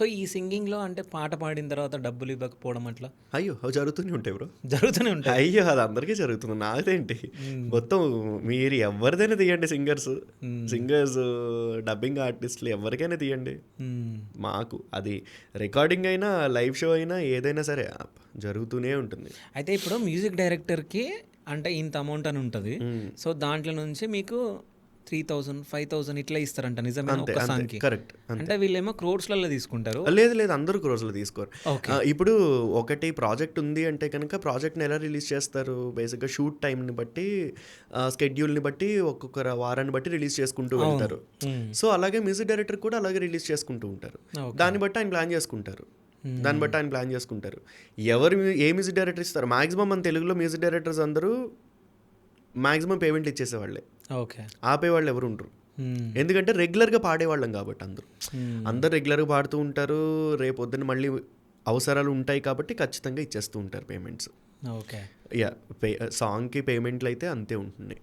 So, ఈ సింగింగ్‌లో అంటే పాట పాడిన తర్వాత డబ్బులు ఇవ్వకపోవడం అట్లా అయ్యో! అవి జరుగుతూనే ఉంటాయి బ్రో. జరుగుతూనే ఉంటాయి. అయ్యో! అది అందరికీ జరుగుతుంది. నాదేంటి హ్మ్. మొత్తం మీరు ఎవరిదైనా తీయండి సింగర్స్. హ్మ్. సింగర్స్, డబ్బింగ్ ఆర్టిస్టులు ఎవరికైనా తీయండి. హ్మ్. మాకు అది రికార్డింగ్ అయినా, లైవ్ షో అయినా ఏదైనా సరే జరుగుతూనే ఉంటుంది. అయితే ఇప్పుడు మ్యూజిక్ డైరెక్టర్‌కి అంటే ఇంత అమౌంట్ అని ఉంటది. హ్మ్. సో, దాంట్లో నుంచి మీకు 3000, 5000 ఇట్లా ఇస్తారంట నిజమేనా అంతే. ఒక్క అంతే. సాంగ్‌కి? కరెక్ట్. అంతే. అంటే వీళ్ళేమో క్రోర్స్‌లలో తీసుకుంటారు. లేదు. లేదు. అందరూ క్రోర్స్‌లో తీసుకోరు. ఓకే. ఇప్పుడు ఒకటి ప్రాజెక్ట్ ఉంది అంటే కనుక ప్రాజెక్ట్‌ని ఎలా రిలీజ్ చేస్తారు? బేసిక్‌గా షూట్ టైమ్‌ని బట్టి, స్కెడ్యూల్‌ని బట్టి, ఒక్కొక్క వారాన్ని బట్టి రిలీజ్ చేసుకుంటూ అవును. వెళ్తారు. హ్మ్. సో, అలాగే మ్యూజిక్ డైరెక్టర్ కూడా అలాగే రిలీజ్ చేసుకుంటూ ఉంటారు. ఓకే. దాన్ని బట్టి ఆయన ప్లాన్ చేసుకుంటారు. దాన్ని హ్మ్. బట్టి ఆయన ప్లాన్ చేసుకుంటారు. ఎవరు ఏ మ్యూజిక్ డైరెక్టర్ ఇస్తారు? మాక్సిమం మన తెలుగులో మ్యూజిక్ డైరెక్టర్స్ అందరూ మాక్సిమం పేమెంట్లు ఇచ్చేసేవాళ్ళే. ఓకే. ఆపేవాళ్ళు ఎవరు ఉండరు. హ్మ్. ఎందుకంటే రెగ్యులర్‌గా పాడేవాళ్ళం కాబట్టి అందరూ. హ్మ్. అందరూ రెగ్యులర్‌గా పాడుతూ ఉంటారు. రేపొద్దున మళ్ళీ అవసరాలు ఉంటాయి కాబట్టి ఖచ్చితంగా ఇచ్చేస్తూ ఉంటారు పేమెంట్స్. ఓకే. యాహ్! సాంగ్‌కి పేమెంట్‌లయితే అంతే ఉంటున్నాయి.